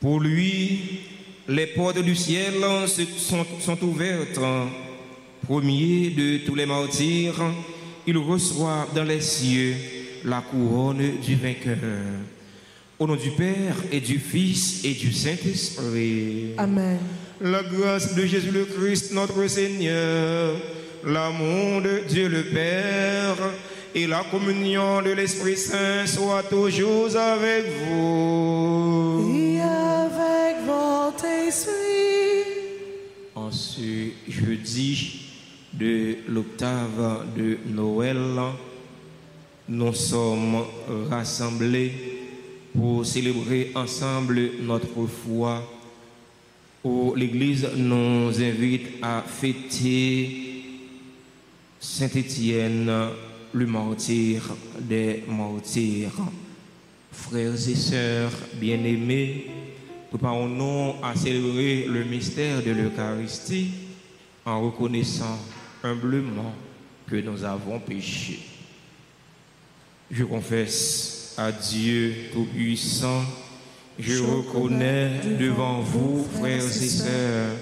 Pour lui, les portes du ciel sont ouvertes. Premier de tous les martyrs, il reçoit dans les cieux la couronne du vainqueur. Au nom du Père et du Fils et du Saint-Esprit. Amen. La grâce de Jésus le Christ, notre Seigneur, l'amour de Dieu le Père et la communion de l'Esprit Saint soient toujours avec vous. Et avec votre esprit. En ce jeudi de l'octave de Noël, nous sommes rassemblés pour célébrer ensemble notre foi, où l'Église nous invite à fêter Saint Étienne, le martyr des martyrs. Frères et sœurs bien-aimés, préparons-nous à célébrer le mystère de l'Eucharistie en reconnaissant humblement que nous avons péché. Je confesse à Dieu Tout-Puissant, je reconnais devant vous, frères et sœurs,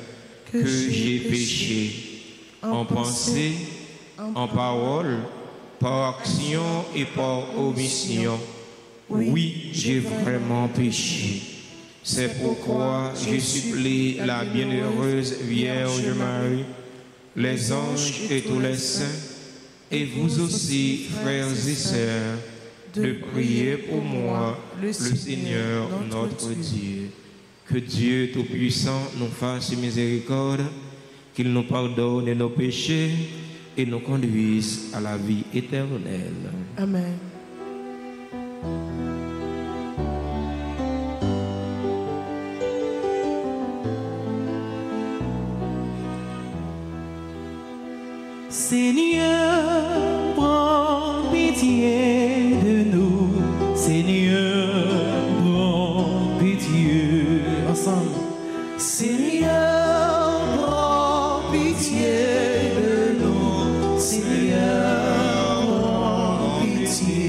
que j'ai péché en pensée, en parole, par action et par omission. Oui, j'ai vraiment péché. C'est pourquoi je supplie la bienheureuse Vierge Marie, les anges et tous les saints, et vous aussi, frères et sœurs, de prier pour moi, le Seigneur notre Dieu. Que Dieu Tout-Puissant nous fasse miséricorde, qu'il nous pardonne nos péchés et nous conduise à la vie éternelle. Amen. Seigneur, prends pitié de nous. Seigneur, prends pitié. Ensemble. Seigneur, prends pitié de nous. Seigneur, prends pitié.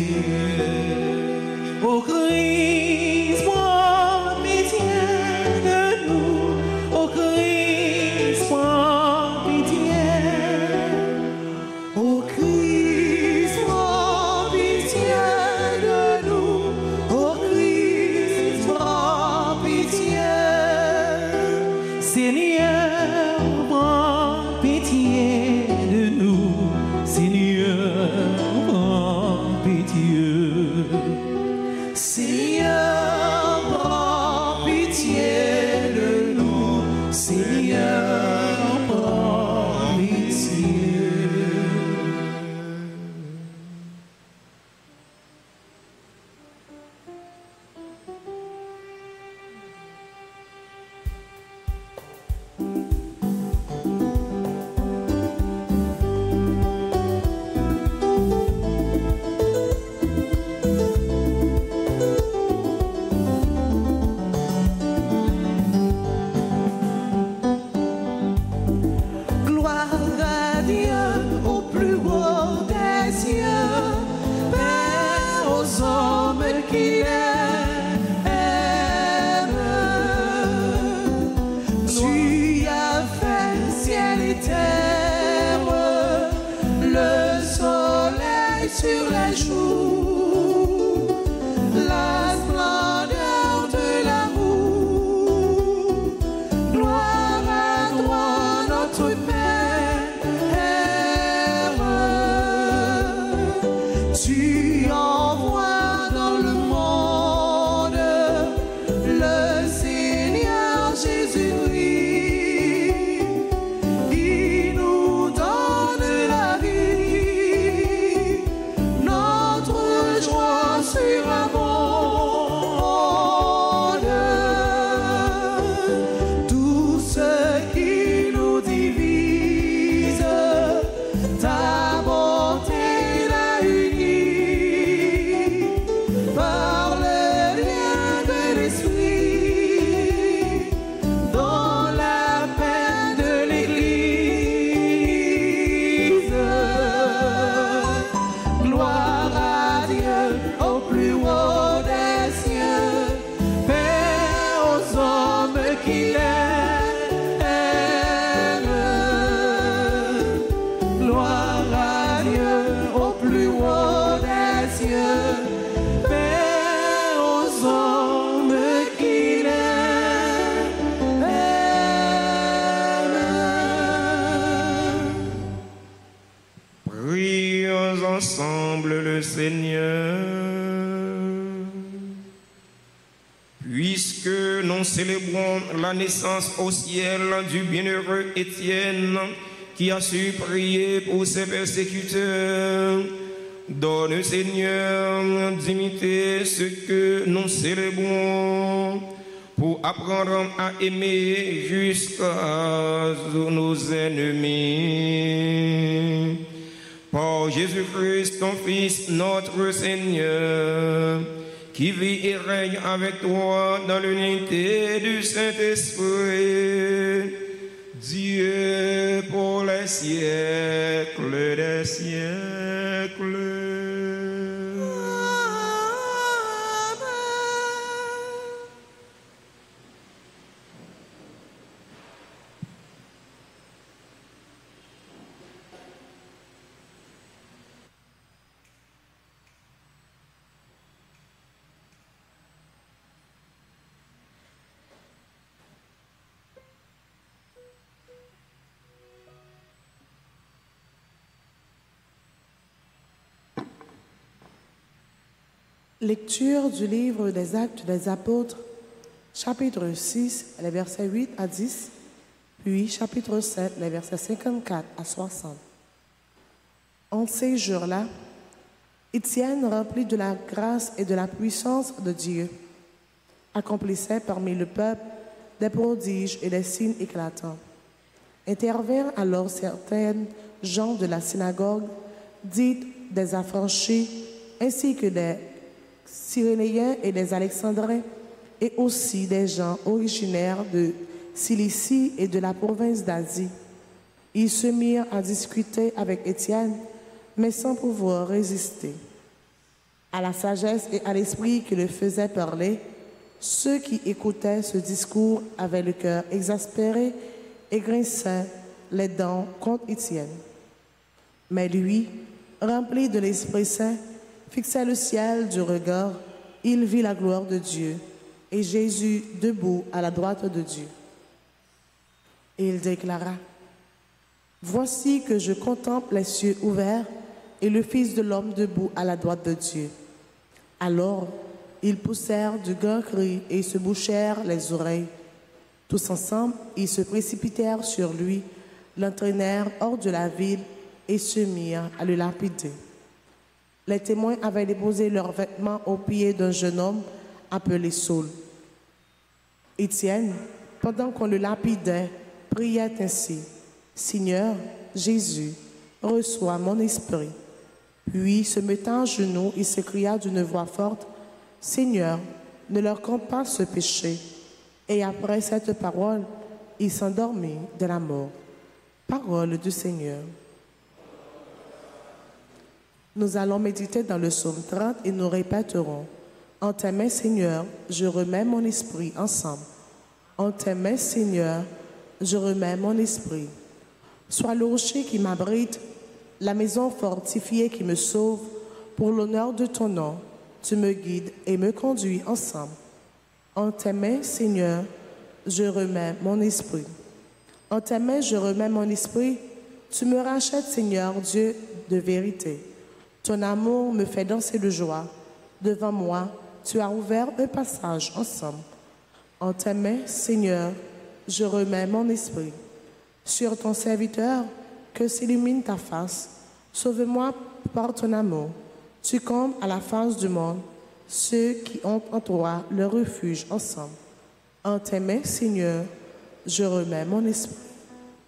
Ô Christ, prends pitié de nous. Ô Christ, prends pitié. Ô Christ, prends pitié de nous. Ô Christ, prends pitié. Seigneur, prends pitié de nous. Seigneur, prends pitié. Seigneur, prends pitié de nous. Seigneur, prends pitié. Gloire à Dieu au plus haut des cieux, Père aux hommes qu'il aime. Tu as fait ciel et terre, le soleil sur les jours, la splendeur de l'amour. Gloire à toi, notre Père. Tu envoies dans le nous célébrons la naissance au ciel du bienheureux Étienne qui a su prier pour ses persécuteurs. Donne, Seigneur, d'imiter ce que nous célébrons pour apprendre à aimer jusqu'à nos ennemis. Par Jésus-Christ, ton Fils, notre Seigneur, qui vit et règne avec toi dans l'unité du Saint-Esprit, Dieu pour les siècles des siècles. Lecture du livre des Actes des Apôtres, chapitre 6, les versets 8 à 10, puis chapitre 7, les versets 54 à 60. En ces jours-là, Étienne, rempli de la grâce et de la puissance de Dieu, accomplissait parmi le peuple des prodiges et des signes éclatants. Intervinrent alors certains gens de la synagogue, dites des affranchis, ainsi que des Cyrénéens et des Alexandrins, et aussi des gens originaires de Cilicie et de la province d'Asie. Ils se mirent à discuter avec Étienne, mais sans pouvoir résister. À la sagesse et à l'esprit qui le faisait parler, ceux qui écoutaient ce discours avaient le cœur exaspéré et grinçaient les dents contre Étienne. Mais lui, rempli de l'Esprit Saint, fixait le ciel du regard, il vit la gloire de Dieu et Jésus debout à la droite de Dieu. Et il déclara: Voici que je contemple les cieux ouverts et le Fils de l'homme debout à la droite de Dieu. Alors, ils poussèrent de grands cris et se bouchèrent les oreilles. Tous ensemble, ils se précipitèrent sur lui, l'entraînèrent hors de la ville et se mirent à le lapider. Les témoins avaient déposé leurs vêtements aux pieds d'un jeune homme appelé Saul. Étienne, pendant qu'on le lapidait, priait ainsi: Seigneur Jésus, reçois mon esprit. Puis, se mettant à genoux, il s'écria d'une voix forte: Seigneur, ne leur compte pas ce péché. Et après cette parole, il s'endormit de la mort. Parole du Seigneur. Nous allons méditer dans le psaume 30 et nous répéterons: En tes mains, Seigneur, je remets mon esprit ensemble. En tes mains, Seigneur, je remets mon esprit. Sois le rocher qui m'abrite, la maison fortifiée qui me sauve. Pour l'honneur de ton nom, tu me guides et me conduis ensemble. En tes mains, Seigneur, je remets mon esprit. En tes mains, je remets mon esprit. Tu me rachètes, Seigneur, Dieu de vérité. Ton amour me fait danser de joie. Devant moi, tu as ouvert un passage ensemble. En tes mains, Seigneur, je remets mon esprit. Sur ton serviteur, que s'illumine ta face. Sauve-moi par ton amour. Tu combles à la face du monde ceux qui ont en toi le refuge ensemble. En tes mains, Seigneur, je remets mon esprit.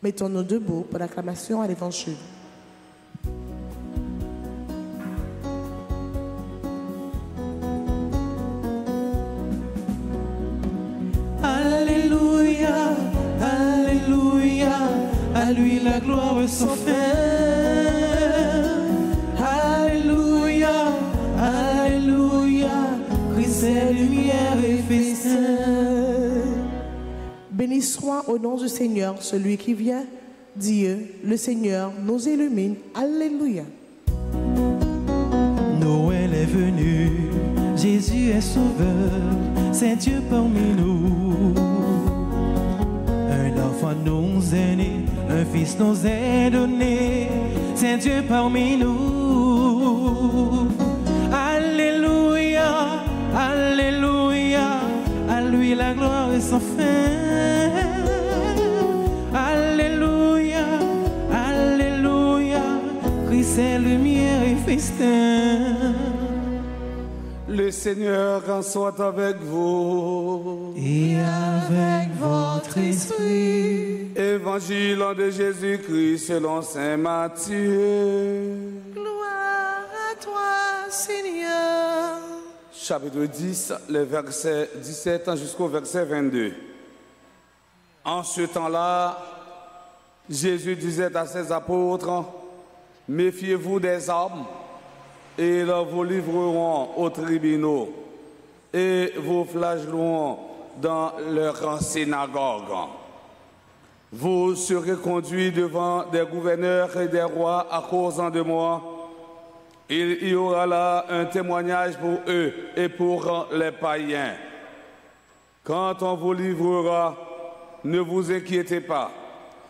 Mettons-nous debout pour l'acclamation à l'Évangile. Alléluia, Alléluia, à lui la gloire sans fin. Alléluia, Alléluia, Christ est lumière et festin. Béni soit au nom du Seigneur celui qui vient. Dieu, le Seigneur, nous illumine. Alléluia. Noël est venu, Jésus est sauveur, c'est Dieu parmi nous. Un enfant nous est né, un fils nous est donné, c'est Dieu parmi nous. Alléluia, Alléluia, à lui lui la gloire est sans fin. Alléluia, alléluia, Christ est lumière et festin. Le Seigneur soit avec vous. Et avec votre esprit. Évangile de Jésus-Christ selon saint Matthieu. Gloire à toi, Seigneur. Chapitre 10, les versets 17 jusqu'au verset 22. En ce temps-là, Jésus disait à ses apôtres, « Méfiez-vous des hommes, et ils vous livreront aux tribunaux, et vous flagelleront dans leurs synagogues. Vous serez conduits devant des gouverneurs et des rois à cause de moi. Il y aura là un témoignage pour eux et pour les païens. Quand on vous livrera, ne vous inquiétez pas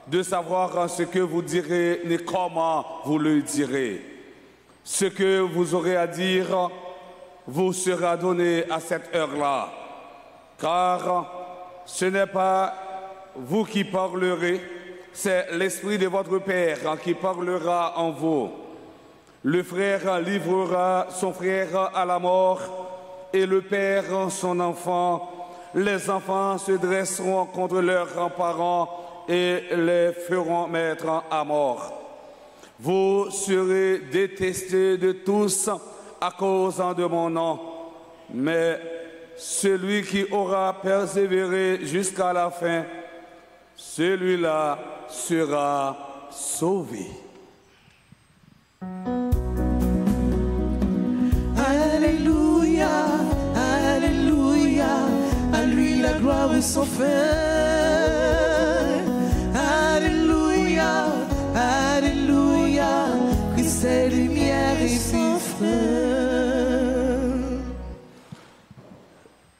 de savoir ce que vous direz ni comment vous le direz. Ce que vous aurez à dire vous sera donné à cette heure-là, car ce n'est pas vous qui parlerez, c'est l'Esprit de votre Père qui parlera en vous. Le frère livrera son frère à la mort et le père son enfant. Les enfants se dresseront contre leurs parents et les feront mettre à mort. Vous serez détestés de tous à cause de mon nom, mais celui qui aura persévéré jusqu'à la fin, celui-là sera sauvé. Alléluia, alléluia, à lui la gloire est sans fin. Alléluia, alléluia, Christ est lumière et sans fin.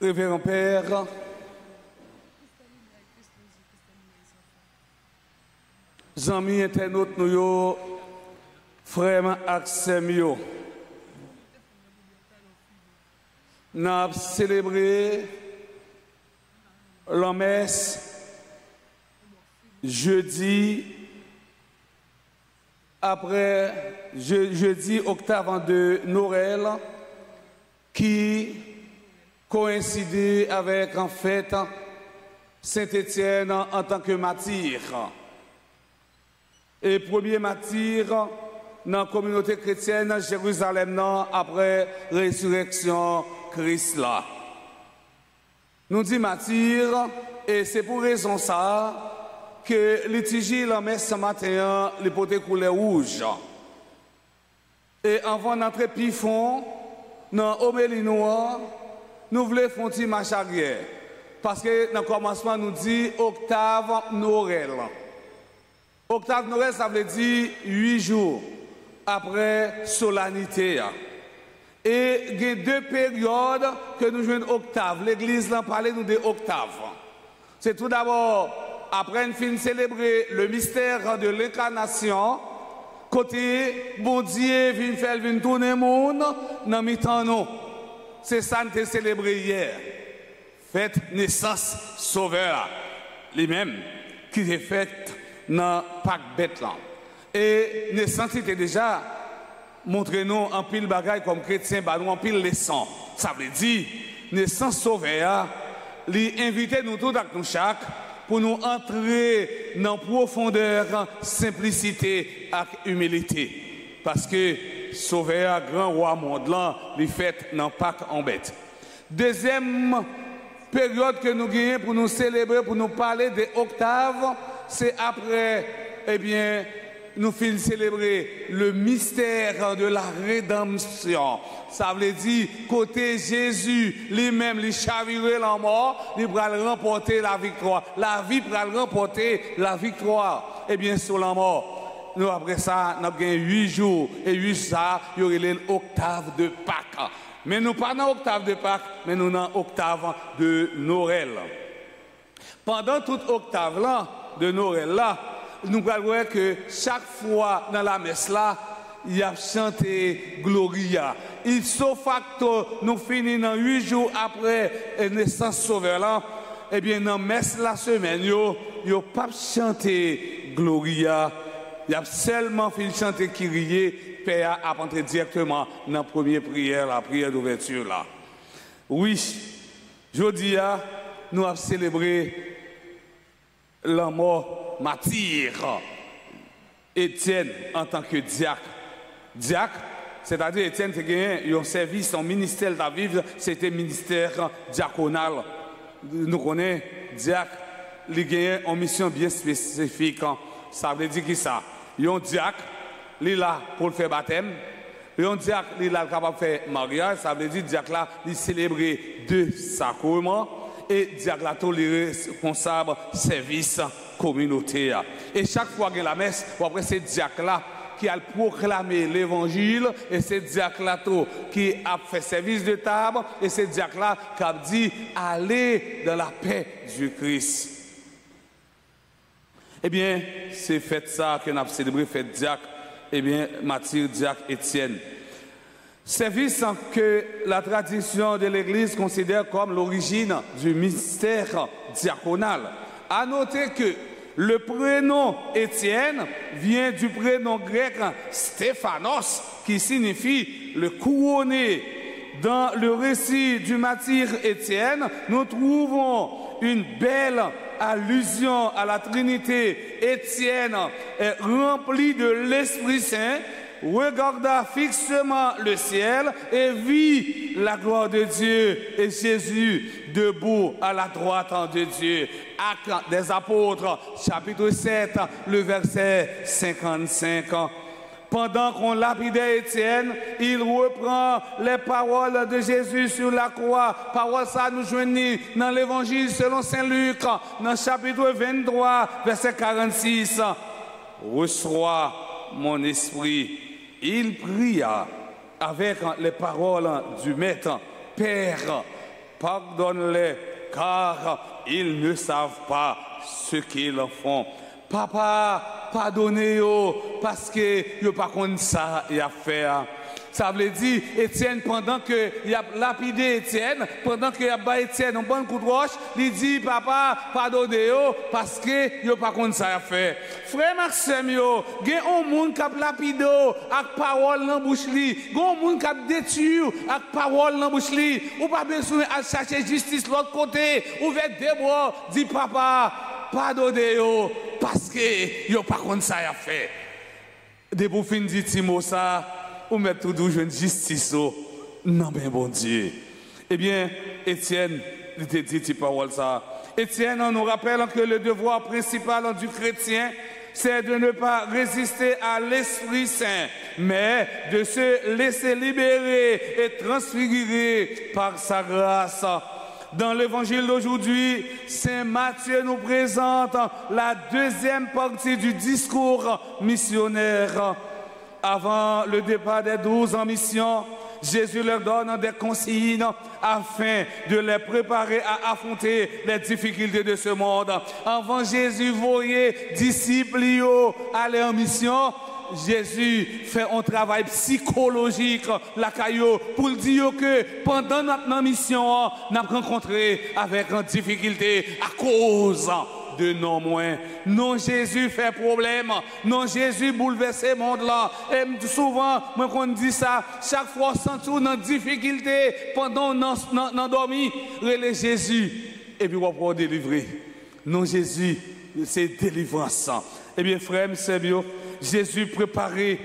Révérend Père, amis internautes nous yo, frères Axem yo, nous avons célébré la messe jeudi après jeudi octave de Noël qui coïncidait avec en fait Saint-Étienne en tant que martyr. Et premier martyr dans la communauté chrétienne Jérusalem après résurrection Christ là. Nous disons martyr et c'est pour raison ça que liturgie la messe ce matin les potés couleur rouge. Et avant d'entrer pifon dans homélie noire, nous voulons faire un petit marche arrière parce que dans le commencement nous dit octave Noël. Octave Noël ça veut dire 8 jours après solennité. Et il y a deux périodes que nous jouons octave. L'église n'a parlé nous de octave. C'est tout d'abord après une fin célébrer le mystère de l'incarnation, côté bon Dieu vient faire tourner le monde dans mi-temps nous. C'est ça que nous avons célébré hier. Fête naissance sauveur lui-même qui est faite dans Pâques Bethléem. Et naissance était déjà montrez-nous en pile bagaille comme chrétien, bah nous en pile leçon. Ça veut dire naissance sauveur, lui inviter nous tous avec nous chaque pour nous entrer dans profondeur, simplicité et humilité. Parce que sauveur grand roi monde là, lui fait dans Pâques en bête. Deuxième période que nous gagnons pour nous célébrer, pour nous parler des octaves, c'est après, eh bien, nous finissons célébrer le mystère de la rédemption. Ça veut dire, côté Jésus, lui-même, il chaviré la mort, il va remporter la victoire. La vie va remporter la victoire. Eh bien, sur la mort, nous, après ça, nous avons 8 jours. Et 8 ça, il y aurait l'octave de Pâques. Mais nous pas dans l'octave de Pâques, mais nous dans l'octave de Noël. Pendant toute octave là, de Noël là, nous voyons que chaque fois dans la messe là, il a chanté Gloria. Ipso facto, nous finissons 8 jours après la naissance sauveur là. Eh bien, dans messe la semaine, yo pas chanté Gloria. Il a seulement fait chanter Kyrie. Père a entré directement dans la première prière, la prière d'ouverture là. Oui, jeudi, nous avons célébré la mort martyre Étienne en tant que diacre. Diacre, c'est-à-dire Étienne a gagné un service, son ministère à vivre, c'était ministère diaconal. Nous connaissons diacre, il a gagné une mission bien spécifique. Ça veut dire que ça, un diacre, il est là pour le faire baptême. Un diacre, il est là capable de faire mariage. Ça veut dire que diacre là, il célèbre 2 sacrements. Et diacre là, il est responsable service communautaire. Et chaque fois qu'il y a la messe, après c'est diacre là qui a proclamé l'évangile. Et c'est diacre là qui a fait service de table. Et c'est diacre là qui a dit allez dans la paix du Christ. Eh bien, c'est fait ça que nous avons célébré, fait diacre. Eh bien, martyr diacre Étienne. Service que la tradition de l'Église considère comme l'origine du mystère diaconal. À noter que le prénom Étienne vient du prénom grec Stéphanos, qui signifie le couronné. Dans le récit du martyr Étienne, nous trouvons une belle allusion à la Trinité. Étienne est rempli de l'Esprit Saint, regarda fixement le ciel et vit la gloire de Dieu et Jésus debout à la droite de Dieu. Actes des Apôtres, chapitre 7, le verset 55. Pendant qu'on lapidait Étienne, il reprend les paroles de Jésus sur la croix. Paroles ça nous joignent dans l'évangile selon Saint Luc, dans chapitre 23, verset 46. Reçois mon esprit. Il pria avec les paroles du Maître. Père, pardonne-les, car ils ne savent pas ce qu'ils font. Papa, pardonnez-yo parce que yo pas contre ça y a fait. Ça veut dire Étienne pendant que il a lapidé Étienne, pendant que il a battu Étienne un bon coup de roche, il dit papa, pardonnez-yo parce que yo pas contre ça y a fait. Frère Maxime yo, gen un monde qui a lapidé avec parole dans bouche li, gen un monde qui a détruit avec parole dans bouche li, ou pas besoin à chercher justice l'autre côté, ouvert des bras, dit papa, pardonnez-yo parce que yo pas contre ça y a fait. De pour fin dit Timo ça, ou mettre tout douce une justice non ben bon Dieu. Eh bien, Étienne, il te dit ces paroles ça. Étienne nous rappelle que le devoir principal du chrétien, c'est de ne pas résister à l'Esprit Saint, mais de se laisser libérer et transfigurer par sa grâce. Dans l'évangile d'aujourd'hui, Saint Matthieu nous présente la deuxième partie du discours missionnaire. Avant le départ des 12 en mission, Jésus leur donne des consignes afin de les préparer à affronter les difficultés de ce monde. Avant Jésus voyait disciples aller en mission, Jésus fait un travail psychologique la caillou pour dire que pendant notre mission, nous avons rencontré avec une difficulté à cause de non moins. Non, Jésus fait problème. Non, Jésus bouleverse le monde là. Et souvent, moi, quand on dit ça, chaque fois, sans tout, dans difficulté, pendant qu'on dormi, relais Jésus. Et puis, on va délivrer. Non, Jésus, c'est délivrance. Eh bien, frère, c'est bien. Jésus préparait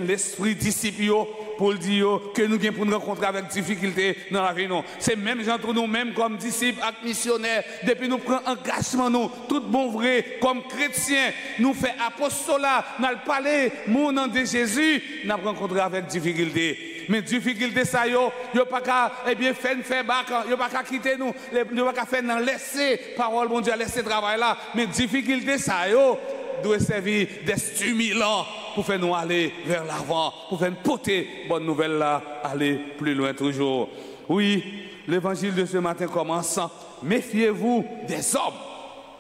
l'esprit disciple pour dire que nous avons pour nous rencontrer avec difficulté dans la vie. C'est même entre nous-mêmes comme disciples et missionnaires. Depuis nous prenons engagement, nous, tout bon vrai, comme chrétiens, nous faisons apostolat, nous parlons mon nom de Jésus, nous avons rencontré avec difficulté. Mais difficulté ça yo pas qu'à faire bac, yo pas qu'à quitter nous, yo pas qu'à faire dans laisser parole mon Dieu, laisser travail là, mais difficulté ça yo doit servir des stimulants pour faire nous aller vers l'avant, pour faire porter bonne nouvelle là, aller plus loin toujours. Oui, l'évangile de ce matin commence. Méfiez-vous des hommes.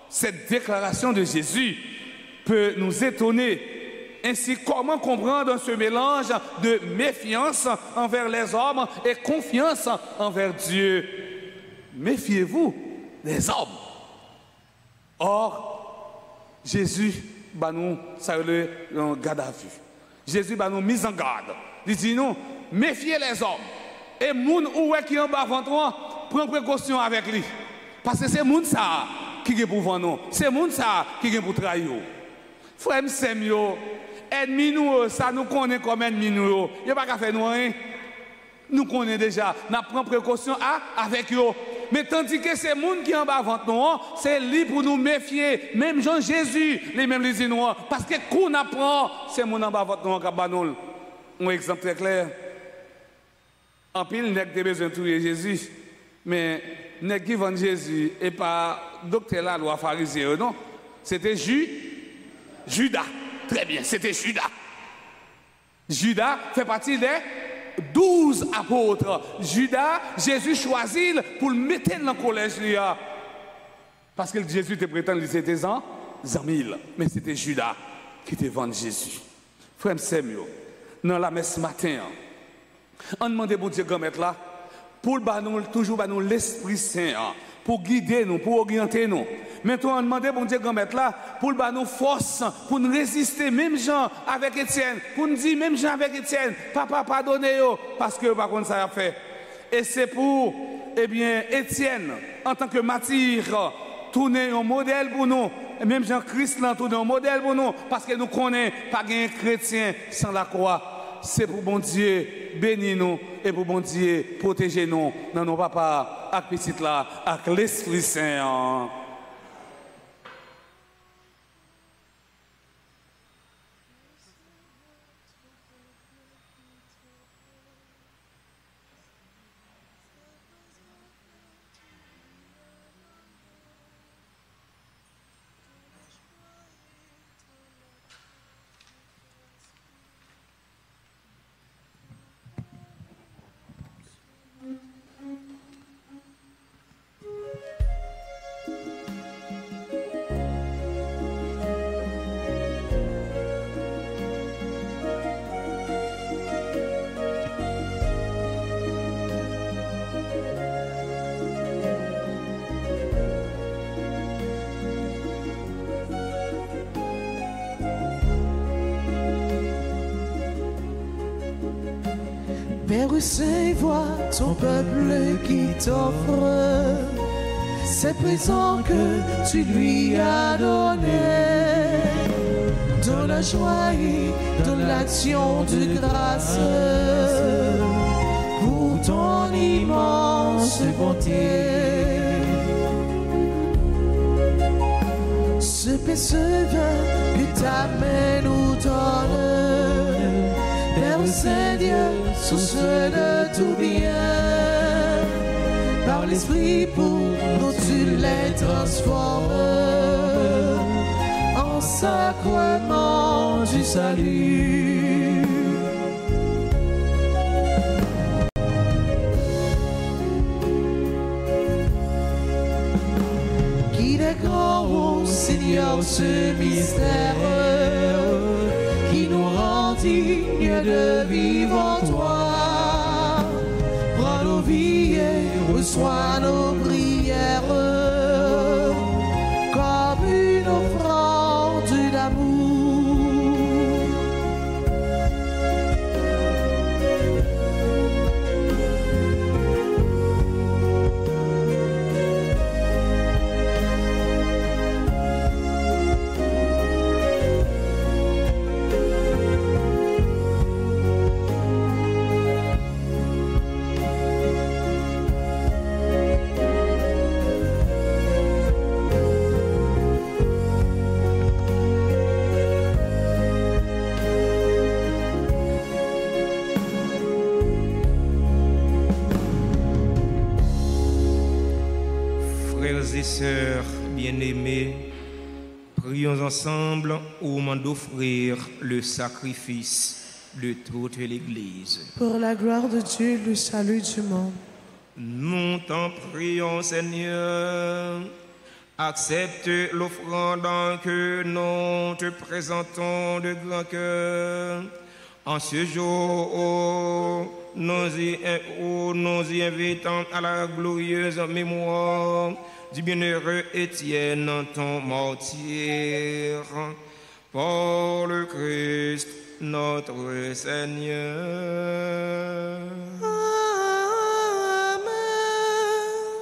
Cette déclaration de Jésus peut nous étonner, Ainsi, comment comprendre ce mélange de méfiance envers les hommes et confiance envers Dieu? Méfiez-vous des hommes. Or, Jésus, nous, ça le garde à vue. Jésus, nous mise en garde. Il dit nous, méfiez les hommes. Et moun ou qui est en bas ventre, prends précaution avec lui. Parce que c'est moun ça qui est pour vendre. C'est moun ça qui est pour trahir. Frère Semio, ennemi nous, ça nous connaît comme ennemi nous. Il n'y a pas qu'à faire nous rien. Nous connaissons déjà. Nous prenons précaution avec eux. Mais tandis que c'est moun qui est en bas ventre nous, c'est lui pour nous méfier. Même Jean Jésus, les mêmes les disent nous. Parce que qu'on apprend, c'est moun en bas ventre nous qui a nous. Un exemple très clair. En pile, nèg te besoin de tuer Jésus, mais nèg qui vend Jésus et pas docteur la loi pharisien, non? C'était Judas. Très bien, c'était Judas. Judas fait partie des 12 apôtres. Judas, Jésus choisit pour le mettre dans le collège. Parce que Jésus te prétend que c'était en 1000. Mais c'était Judas qui te vend Jésus. Frère Samuel, dans la messe matin, on demande bon Dieu grand maître là pour toujours nous l'Esprit Saint pour guider nous, pour orienter nous. Maintenant on demande bon Dieu grand maître là pour nous force pour nous résister même gens avec Étienne, pour nous dire même gens avec Étienne, papa pardonnez-yo parce que par contre ça a fait. Et c'est pour Étienne en tant que martyr tourner un modèle pour nous. Et même Jean-Christ là tourner un modèle pour nous parce que nous connaissons pas un chrétien sans la croix. C'est pour bon Dieu bénir nous et pour bon Dieu protéger nous dans nos papas, avec petit là, avec l'Esprit Saint. Père Saint, vois ton peuple qui t'offre ces présents que tu lui as donnés. Dans la joie et dans l'action de grâce, pour ton immense bonté. Ce pécheur que ta main nous donne, Père Saint-Dieu, source de tout bien, par l'Esprit pour nous tu les transformes en sacrement du salut. Qu'il est grand, ô Seigneur, ce mystère qui nous rend dignes de vivre en toi. Prends nos vies et reçois nos prières comme une offrande d'amour. Frères et sœurs bien-aimés, prions ensemble au moment d'offrir le sacrifice de toute l'Église. Pour la gloire de Dieu, le salut du monde. Nous t'en prions, Seigneur, Accepte l'offrande que nous te présentons de grand cœur en ce jour où nous y invitons à la glorieuse mémoire du bienheureux Étienne, ton martyr, par le Christ notre Seigneur.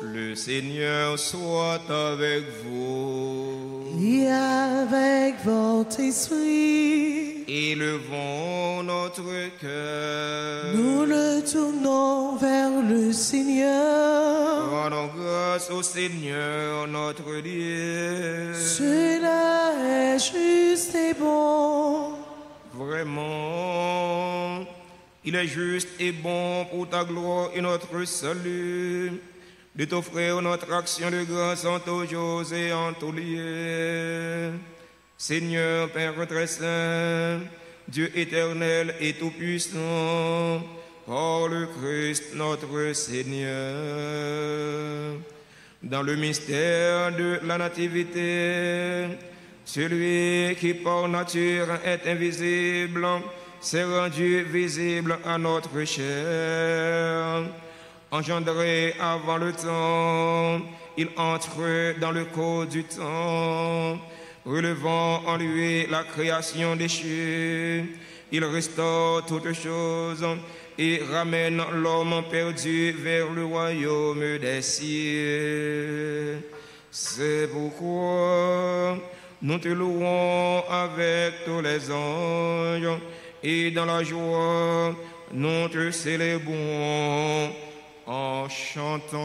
Le Seigneur soit avec vous. Et avec votre esprit. Élevons notre cœur. Nous le tournons vers le Seigneur. Rendons grâce au Seigneur notre Dieu. Cela est juste et bon. Vraiment, il est juste et bon pour ta gloire et notre salut de t'offrir notre action de grâce en tous jours et en tous lieux. Seigneur Père très saint, Dieu éternel et tout-puissant, par le Christ notre Seigneur. Dans le mystère de la nativité, celui qui par nature est invisible s'est rendu visible à notre chair. Engendré avant le temps, il entre dans le cours du temps, relevant en lui la création déchue. Il restaure toutes choses et ramène l'homme perdu vers le royaume des cieux. C'est pourquoi nous te louons avec tous les anges et dans la joie nous te célébrons en chantant.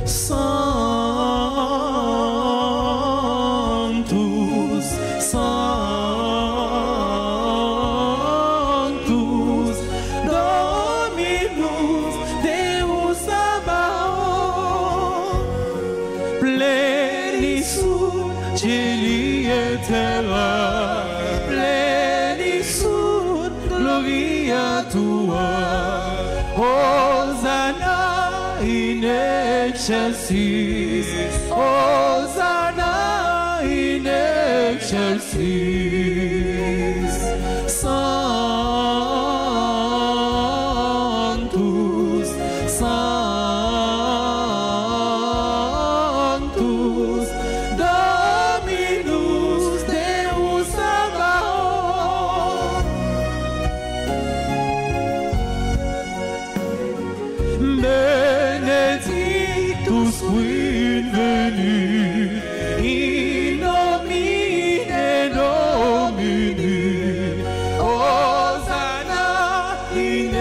Sanctus, Sanctus, Dominus Deus Sabaoth, plenitude Celi et terra, plenitude gloria tua, Hosanna in excelsis, Hosanna in excelsis, Sanctus, Sanctus, Dominus Deus Sabaoth. Benedictus quid venit in nomine Domini, Hosanna in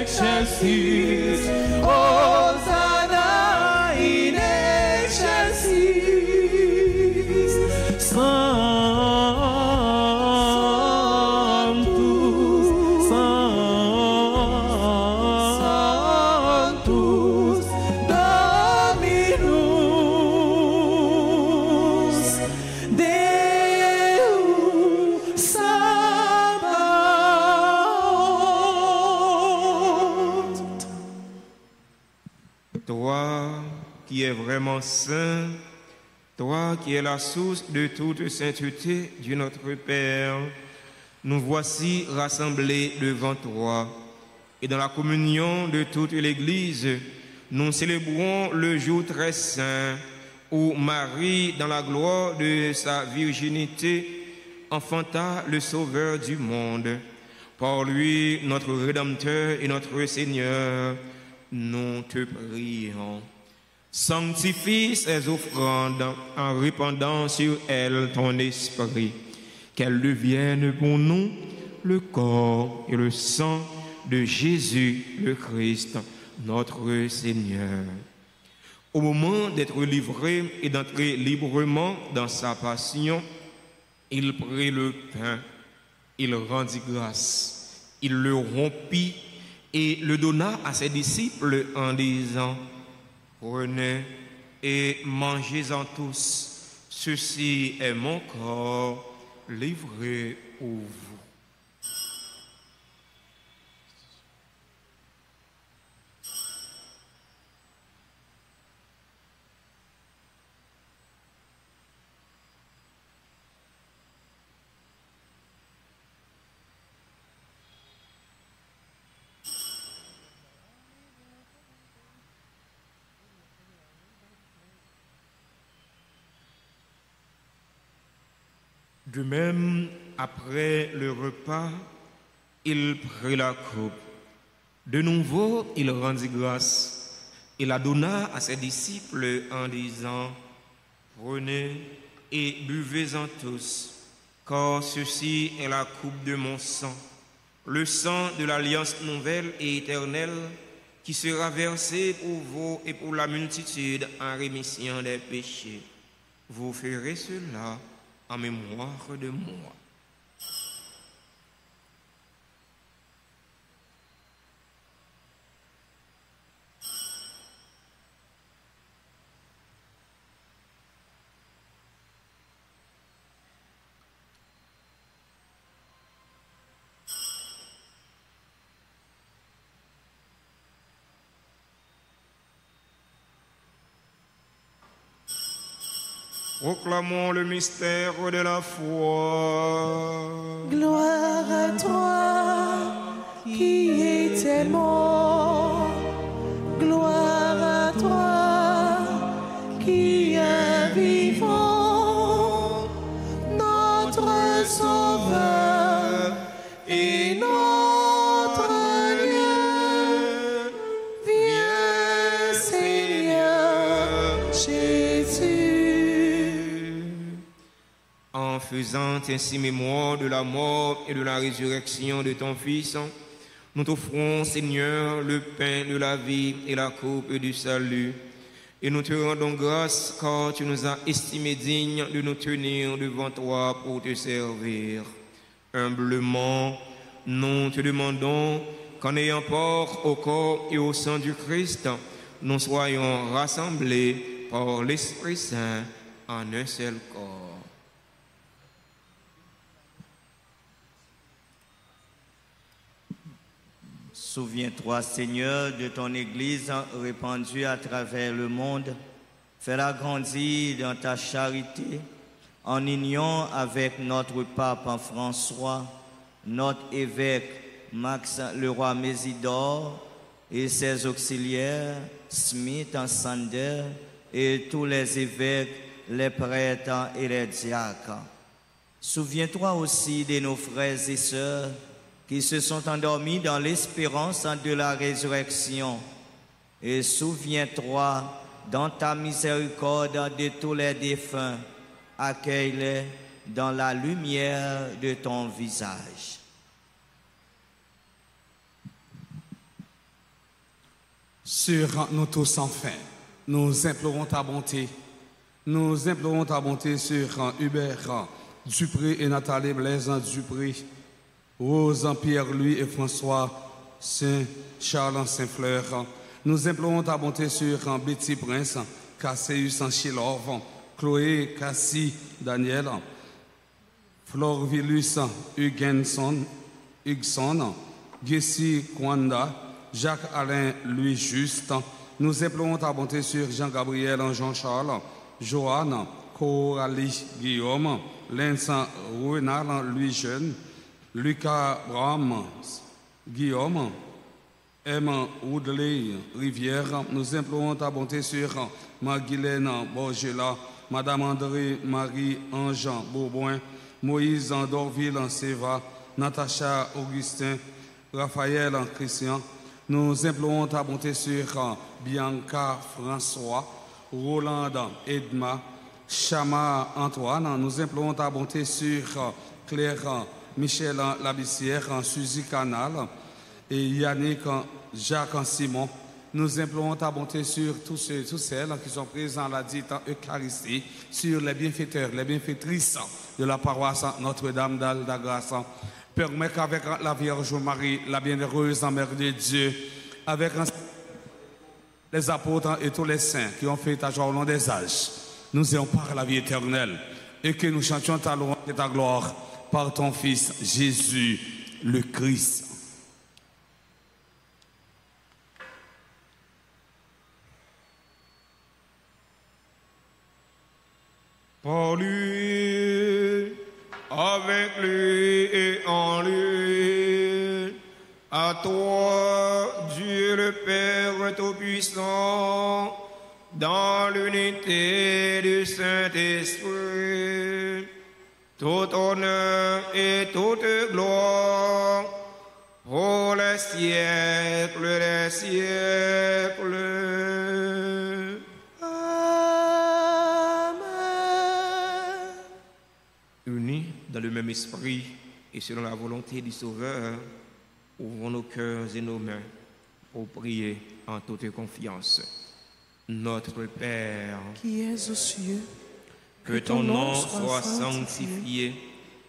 excelsis, Hosanna in excelsis, Sanctus, Sanctus, Dominus Deus Sabaoth. Toi qui es vraiment saint, toi qui es la source de toute sainteté, Dieu notre Père, nous voici rassemblés devant toi. Et dans la communion de toute l'Église, nous célébrons le jour très saint où Marie, dans la gloire de sa virginité, enfanta le Sauveur du monde. Par lui, notre Rédempteur et notre Seigneur, nous te prions. Sanctifie ces offrandes en répandant sur elles ton esprit, qu'elles deviennent pour nous le corps et le sang de Jésus le Christ, notre Seigneur. Au moment d'être livré et d'entrer librement dans sa passion, il prit le pain, il rendit grâce, il le rompit et le donna à ses disciples en disant: prenez et mangez-en tous, ceci est mon corps livré au vous. De même, après le repas, il prit la coupe. De nouveau, il rendit grâce et la donna à ses disciples en disant, « Prenez et buvez-en tous, car ceci est la coupe de mon sang, le sang de l'alliance nouvelle et éternelle, qui sera versé pour vous et pour la multitude en rémission des péchés. Vous ferez cela en mémoire de moi. » Proclamons le mystère de la foi. Gloire à toi qui étais mort. Gloire à toi qui est vivant. Notre Sauveur et notre Dieu. Viens, Seigneur Jésus. En faisant ainsi mémoire de la mort et de la résurrection de ton Fils, nous t'offrons, Seigneur, le pain de la vie et la coupe du salut. Et nous te rendons grâce car tu nous as estimés dignes de nous tenir devant toi pour te servir. Humblement, nous te demandons qu'en ayant part au corps et au sang du Christ, nous soyons rassemblés par l'Esprit Saint en un seul corps. Souviens-toi, Seigneur, de ton Église répandue à travers le monde. Fais-la grandir dans ta charité, en union avec notre pape François, notre évêque Max Leroy Mésidor et ses auxiliaires, Smith, Sander, et tous les évêques, les prêtres et les diacres. Souviens-toi aussi de nos frères et sœurs qui se sont endormis dans l'espérance de la résurrection. Et souviens-toi, dans ta miséricorde, de tous les défunts. Accueille-les dans la lumière de ton visage. Sur nous tous enfin, nous implorons ta bonté. Nous implorons ta bonté sur Hubert Dupré et Nathalie Blaise Dupré, Rose, Pierre-Louis et François, Saint-Charles, Saint-Fleur. Nous implorons ta bonté sur Betty Prince, Casseus, Chilov, Chloé, Cassie, Daniel, Florvillus, Hugson, Gessie, Kwanda, Jacques-Alain, Louis Juste. Nous implorons ta bonté sur Jean-Gabriel, Jean-Charles, Joanne, Coralie, Guillaume, Vincent, Renal, Louis Jeune, Lucas Bram, Guillaume, M. Woodley, Rivière. Nous implorons ta bonté sur Maguilène Borgela, Madame André, Marie-Ange Bourbouin, Moïse Dorville, Séva, Natacha Augustin, Raphaël Christian. Nous implorons ta bonté sur Bianca François, Roland Edma, Chama Antoine. Nous implorons ta bonté sur Claire Michel Labissière, Suzy Canal et Yannick Jacques Simon. Nous implorons ta bonté sur tous celles qui sont présents à la dite Eucharistie, sur les bienfaiteurs, les bienfaitrices de la paroisse Notre-Dame d'Alda-Grâce. Permets qu'avec la Vierge Marie, la bienheureuse Mère de Dieu, avec les apôtres et tous les saints qui ont fait ta joie au long des âges, nous ayons part à la vie éternelle et que nous chantions ta louange et ta gloire par ton Fils Jésus le Christ. Par lui, avec lui et en lui, à toi, Dieu le Père Tout-Puissant, dans l'unité du Saint-Esprit, tout honneur et toute gloire pour les siècles des siècles. Unis dans le même esprit et selon la volonté du Sauveur, ouvrons nos cœurs et nos mains pour prier en toute confiance. Notre Père, qui es aux cieux, que ton nom soit sanctifié,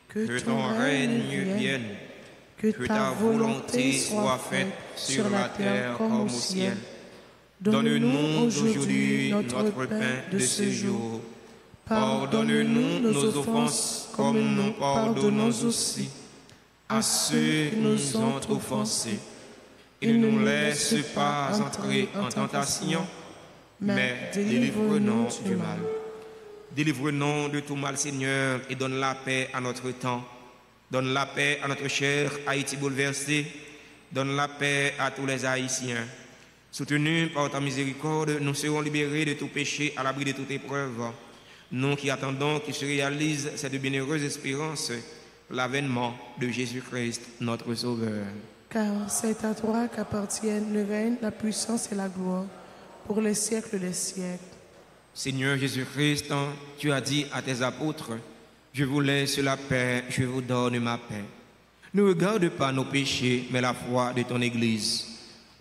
que ton règne vienne, que ta volonté soit faite sur la terre comme au ciel. Donne-nous aujourd'hui notre pain de ce jour. Pardonne-nous nos offenses comme nous pardonnons aussi à ceux qui nous ont offensés. Et ne nous laisse pas entrer en tentation, mais délivre-nous du mal. Délivre-nous de tout mal, Seigneur, et donne la paix à notre temps. Donne la paix à notre cher Haïti bouleversé. Donne la paix à tous les Haïtiens. Soutenus par ta miséricorde, nous serons libérés de tout péché à l'abri de toute épreuve. Nous qui attendons qu'il se réalise cette bienheureuse espérance, l'avènement de Jésus-Christ, notre Sauveur. Car c'est à toi qu'appartiennent le règne, la puissance et la gloire, pour les siècles des siècles. Seigneur Jésus-Christ, tu as dit à tes apôtres, je vous laisse la paix, je vous donne ma paix. Ne regarde pas nos péchés, mais la foi de ton Église.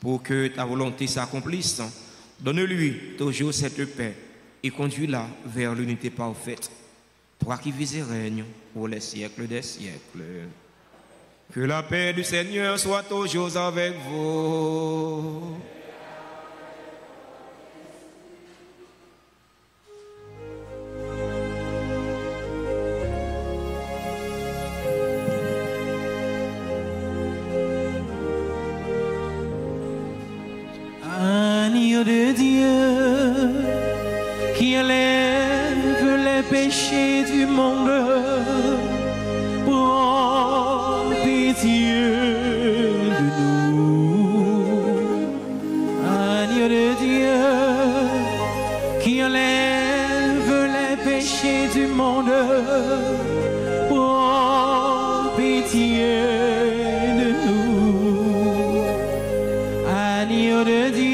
Pour que ta volonté s'accomplisse, donne-lui toujours cette paix et conduis-la vers l'unité parfaite. Toi qui vis et règnes pour les siècles des siècles. Que la paix du Seigneur soit toujours avec vous. Agneau de Dieu qui enlève les péchés du monde, prends pitié de nous. Agneau de Dieu qui enlève les péchés du monde, prends pitié de nous. Agneau de Dieu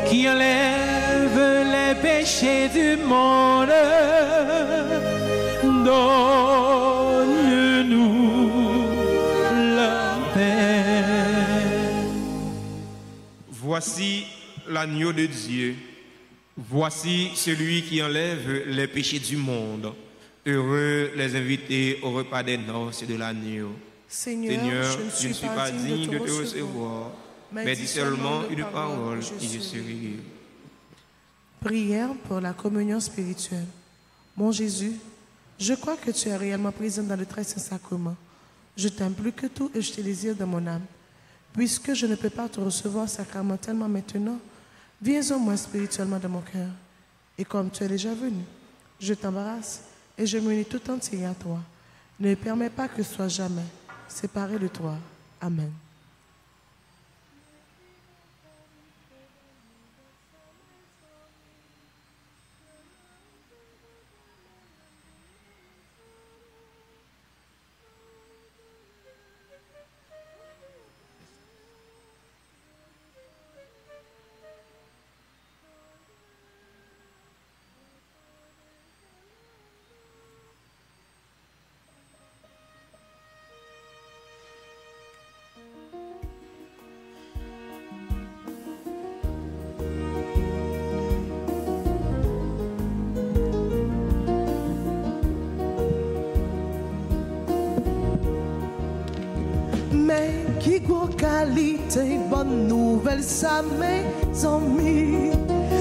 qui enlève les péchés du monde, donne-nous la paix. Voici l'agneau de Dieu. Voici celui qui enlève les péchés du monde. Heureux les invités au repas des noces de l'agneau. Seigneur, je ne suis pas digne de te recevoir, mais dis seulement une parole et je serai guéri. Prière pour la communion spirituelle. Mon Jésus, je crois que tu es réellement présent dans le très saint sacrement. Je t'aime plus que tout et je te désire dans mon âme. Puisque je ne peux pas te recevoir sacramentellement maintenant, viens au moins spirituellement dans mon cœur. Et comme tu es déjà venu, je t'embrasse et je m'unis tout entier à toi. Ne permets pas que je sois jamais séparé de toi. Amen. Qui qualité, bonne nouvelle, ça mes amis.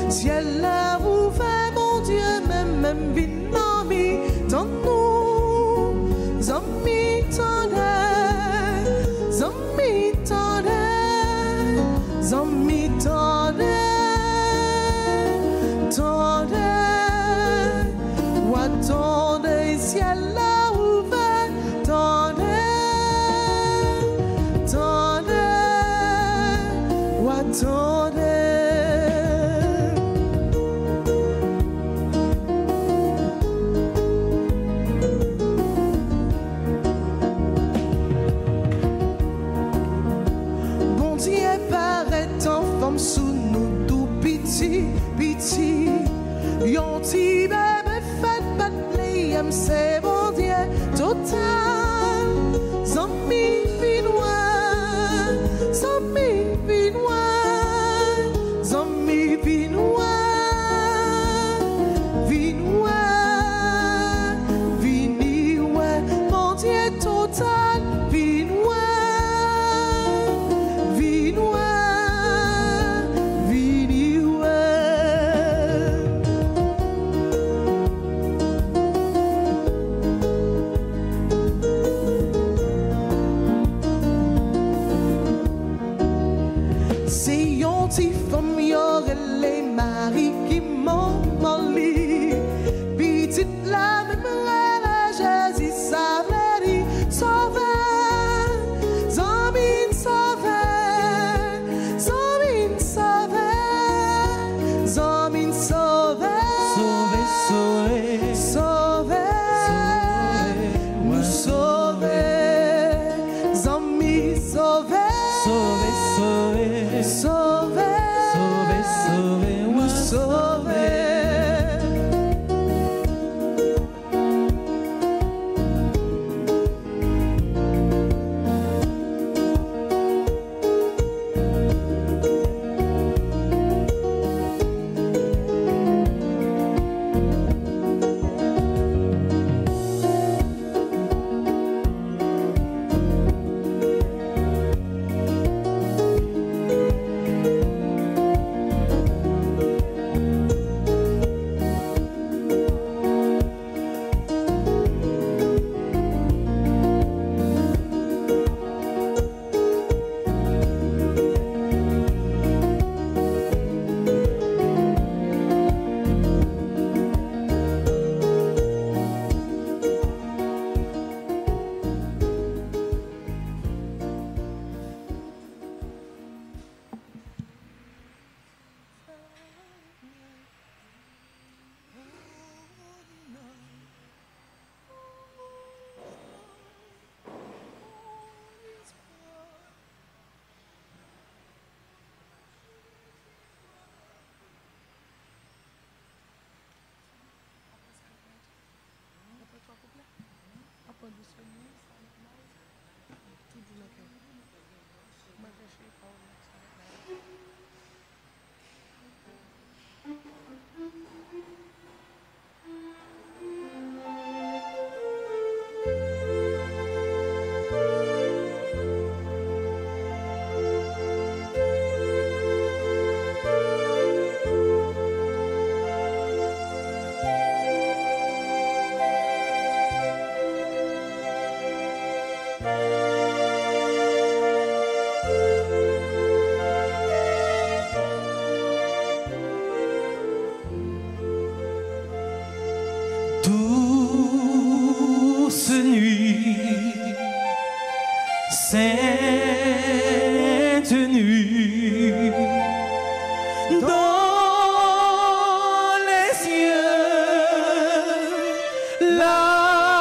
Ciel a ouvert, mon Dieu, même vinami, dans nous. Zami tande, zami tande, zami tande, tande, ou attendez ciel là ouvert, tande, tande, ou attendez. Sous nous tout piti, piti. Yon ti bébé fait battre c'est bon Dieu total. Zami vinois, zami vinois, zami vinois, vinois, vinois, bon Dieu total, vinois, vinois. Les maris qui m'ont mali, petite la même la Jésus savait sauver, Zambine sauver, Zambine sauver, Zambine sauver, sauver, sauver, nous sauver, Zambine sauver, sauver, sauver, sauver. Sauver, nous sauver. Douce nuit, sainte nuit, dans les cieux, l'astre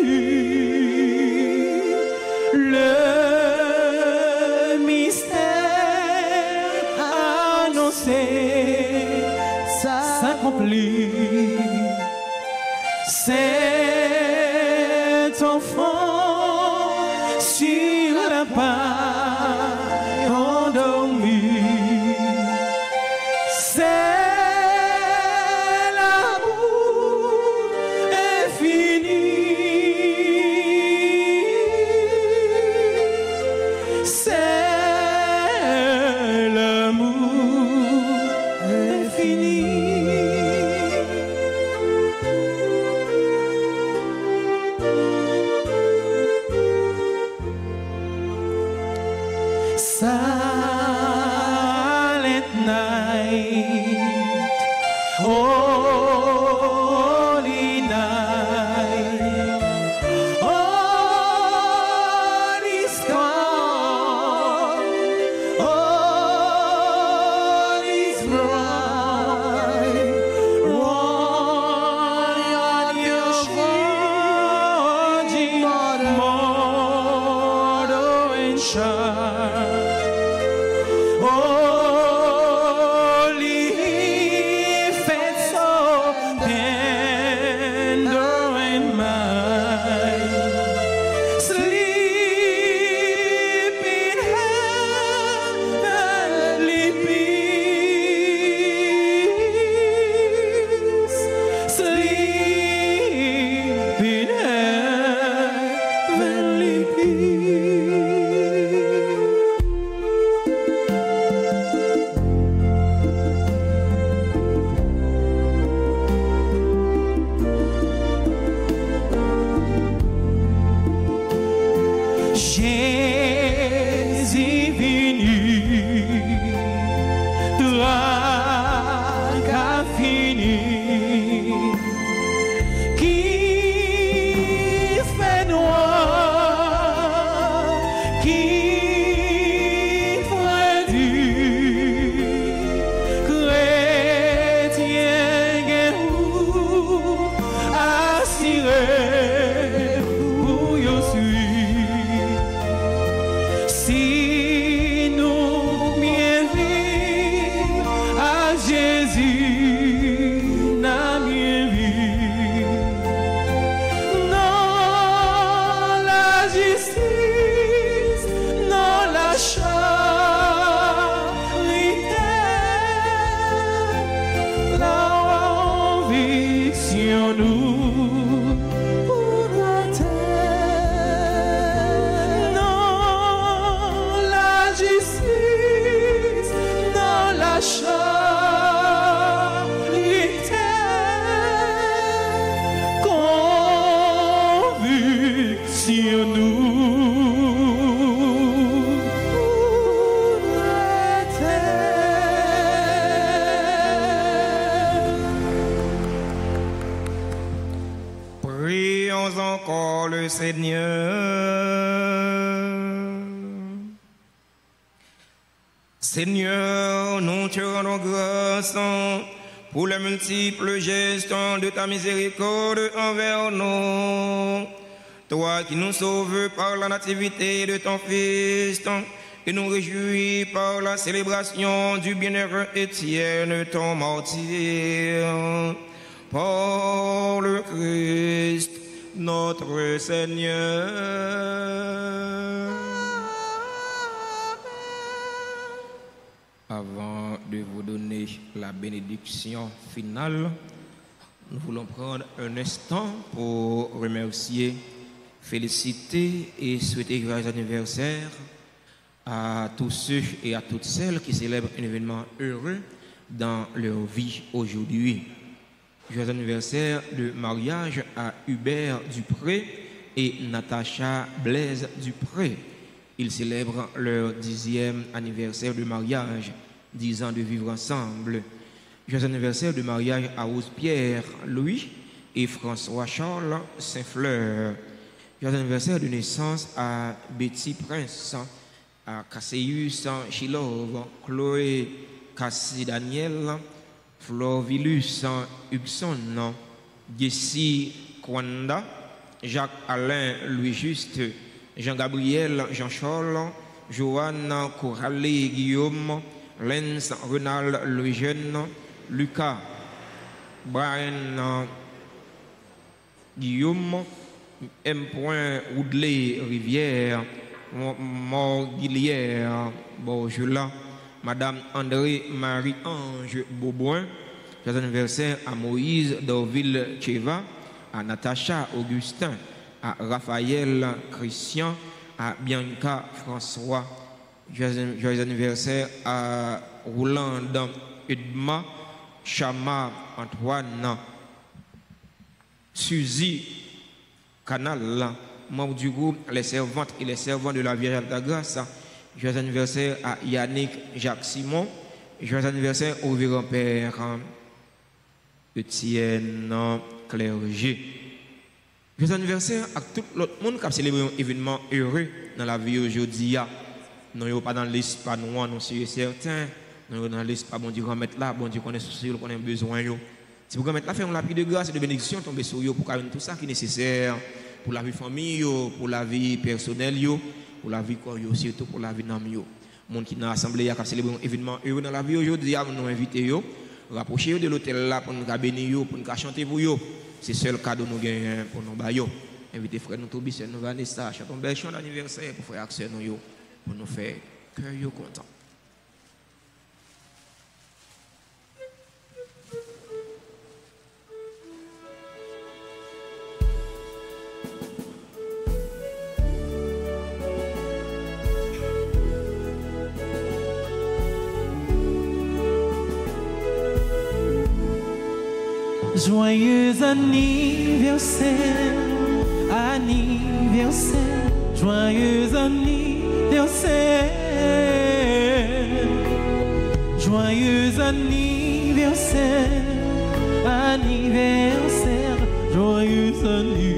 nuit, le mystère annoncé s'accomplit. Cet enfant sur la paille endormi, c'est l'amour infini, c'est l'amour infini. Holy night, all is calm, all is bright. Run your virgin mother and shine. Prions encore le Seigneur. Seigneur, nous te rendons grâce pour les multiples gestes de ta miséricorde envers nous. Toi qui nous sauves par la nativité de ton Fils et nous réjouis par la célébration du bienheureux Étienne, ton martyr. Par le Christ, notre Seigneur. Avant de vous donner la bénédiction finale, nous voulons prendre un instant pour remercier, féliciter et souhaiter joyeux anniversaire à tous ceux et à toutes celles qui célèbrent un événement heureux dans leur vie aujourd'hui. Joyeux anniversaire de mariage à Hubert Dupré et Natacha Blaise Dupré. Ils célèbrent leur 10e anniversaire de mariage, 10 ans de vivre ensemble. Joyeux anniversaire de mariage à Rose-Pierre Louis et François Charles Saint-Fleur. Joyeux anniversaire de naissance à Betty Prince, à Cassius Chilov, Chloé Cassie Daniel, Florvilus Hugson, Jessie Kwanda, Jacques-Alain Louis-Juste, Jean-Gabriel Jean-Charles, Joanne Corallé Guillaume, Lens Renal Louis-Jeune, Lucas Brian Guillaume, M. Woodley Rivière, Morguilière Borjula, Madame André Marie-Ange Beauboin. Joyeux anniversaire à Moïse Dorville Cheva, à Natacha Augustin, à Raphaël Christian, à Bianca François. Joyeux anniversaire à Roland Edma, Chama Antoine, Suzy Canal, membre du groupe Les Servantes et les Servants de la Vierge de la Grâce. Joyeux anniversaire à Yannick Jacques Simon. Joyeux anniversaire au Véran Père Etienne Clergé. Joyeux anniversaire à tout l'autre monde qui a célébré un événement heureux dans la vie aujourd'hui. Nous sommes pas dans l'espace noir, nous sommes certains. Nous sommes dans l'espace, bon Dieu, remettre là, bon Dieu, connaît souci, connaît besoin. Si vous remettez là, faire un lapis de grâce et de bénédiction tomber sur vous pour faire tout ça qui est nécessaire pour la vie famille, pour la vie personnelle, pour la vie corps, surtout pour la vie d'âme. Les gens qui sont assemblés, qui ont célébré un événement heureux dans la vie aujourd'hui, nous invitons, rapprochez de l'hôtel là pour nous bénir, pour nous chanter pour vous. C'est le seul cadeau que nous gagnons pour nous bailler. Invitez frère nous Tobi, nous Vanessa, chantons un bel chant d'anniversaire pour faire accès nous pour nous faire cœur content. Joyeux anniversaire, anniversaire, joyeux anniversaire, joyeux anniversaire, anniversaire, joyeux anniversaire.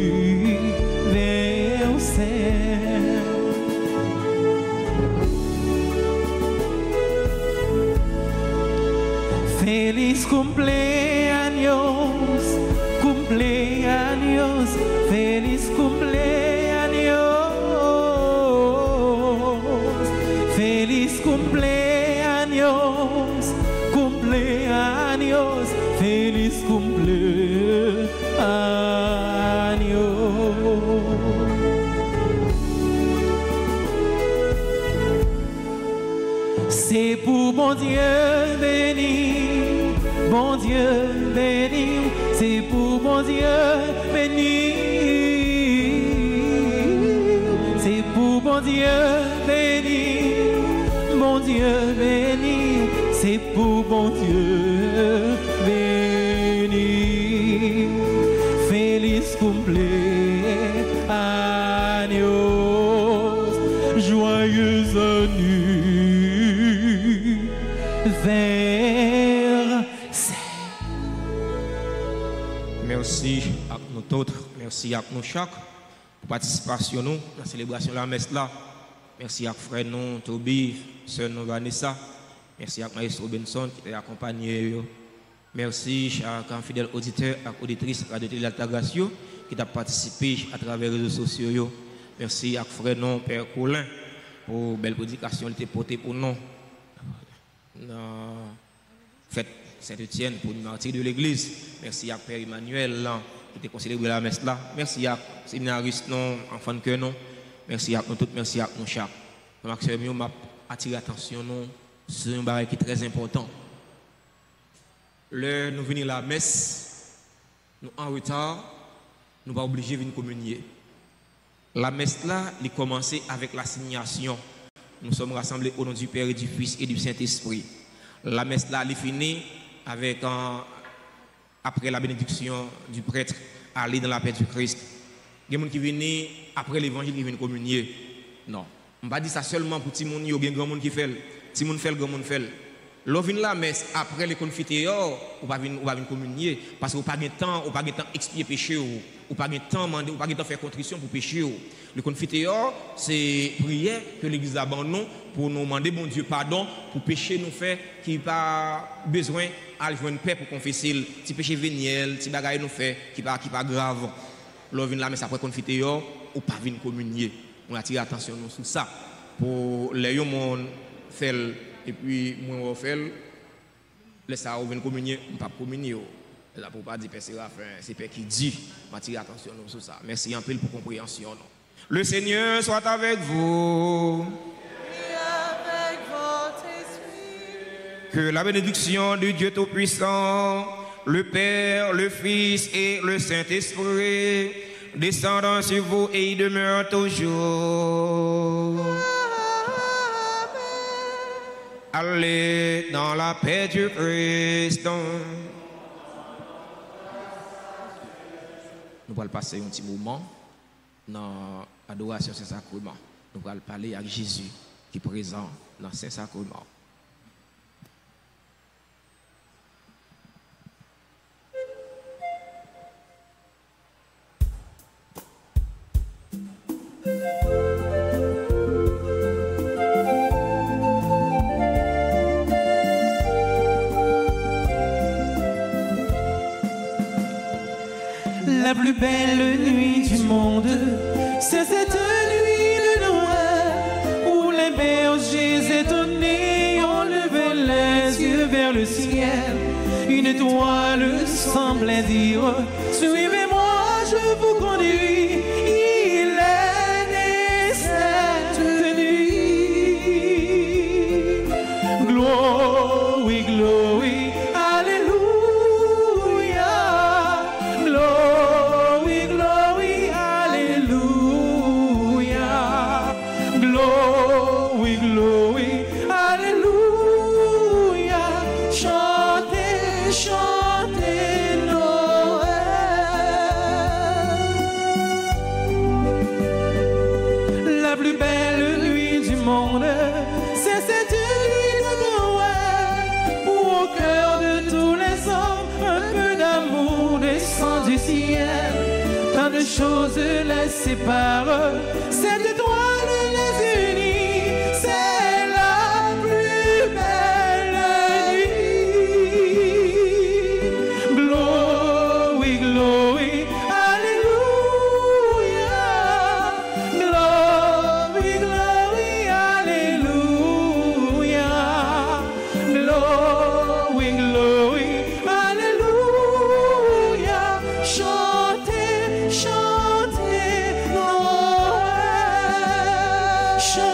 Feliz cumpleaños, cumpleaños, feliz cumpleaños, feliz cumpleaños, cumpleaños, feliz cumpleaños. C'est pour bon Dieu béni, bon Dieu béni, c'est pour bon Dieu béni, c'est pour bon Dieu béni, bon Dieu béni, c'est pour bon Dieu béni. Feliz cumpleaños, joyeux anniversaire. Merci à nous tous, merci à nous chaque pour participation nous dans la célébration de la messe là. Merci à frère nous Tobi, sœur nous Vanessa. Merci à Maestro Benson qui t'a accompagné. Merci à un fidèle auditeur et auditrice de Radio Altagracia qui t'a participé à travers les réseaux sociaux. Merci à frère nous Père Colin pour belle prédication qu'il a portée pour nous. Fête Saint-Etienne pour le martyr de l'église. Merci à Père Emmanuel qui était célébré la messe là. Merci à séminaristes, enfants de cœur. Merci à nous tous, merci à nous chaque. Je m'a attiré l'attention sur un baril qui est très important. L'heure nous venons à la messe, nous en retard, nous ne sommes pas obligés de venir communier. La messe là, elle a commencé avec l'assignation. Nous sommes rassemblés au nom du Père et du Fils et du Saint-Esprit. La messe là, elle est finie avec après la bénédiction du prêtre, aller dans la paix du Christ. Il y a des gens qui viennent après l'évangile qui viennent communier. Non. On ne va pas dire ça seulement pour les gens, il y a des gens qui font. Si les gens font, les gens font. L'on vient la messe après les confiteurs, on va venir communier parce qu'on n'a pas de temps, on n'a pas de temps expier péché, on n'a pas de temps demander, on n'a pas de temps faire contrition pour péché. Le confiteurs, c'est prier que l'église abandonne pour nous demander bon Dieu pardon pour péché nous fait qui pas besoin à jouer une paix pour confesser, si péché véniel, si bagaille nous fait qui pas grave. L'on vient la messe après confiteurs, on pas venir communier. On attire attention sur ça pour les gens faire. Et puis, moi, on fait, laisse ça, on vient communier, on ne peut pas communier. Là, pour ne pas dire que c'est Père qui dit, on attire attention sur ça. Merci un peu pour compréhension. Le Seigneur soit avec vous. Et avec votre esprit. Que la bénédiction du Dieu Tout-Puissant, le Père, le Fils et le Saint-Esprit descendant sur vous et y demeure toujours. Allez dans la paix du Christ. Nous allons passer un petit moment dans l'adoration Saint-Sacrement. Nous allons parler avec Jésus qui est présent dans Saint-Sacrement. La plus belle nuit du monde, c'est cette nuit de Noël où les bergers étonnés ont levé les yeux vers le ciel. Une étoile semblait dire: suivez-moi, je vous conduis. Il est né cette nuit. Glory, glory, alléluia. Glory, glory, alléluia. Glory, glory, alléluia. Chantez, chantez Noël. La plus belle nuit du monde, c'est cette nuit de Noël où au cœur de tous les hommes un peu d'amour descend du ciel. Tant de choses les séparent, cette étoile les unit. C'est la plus belle nuit. Glory, glory, alléluia. Glory, glory, alléluia. Glory, glory, alléluia. Chantez, chantez Noël. Chantez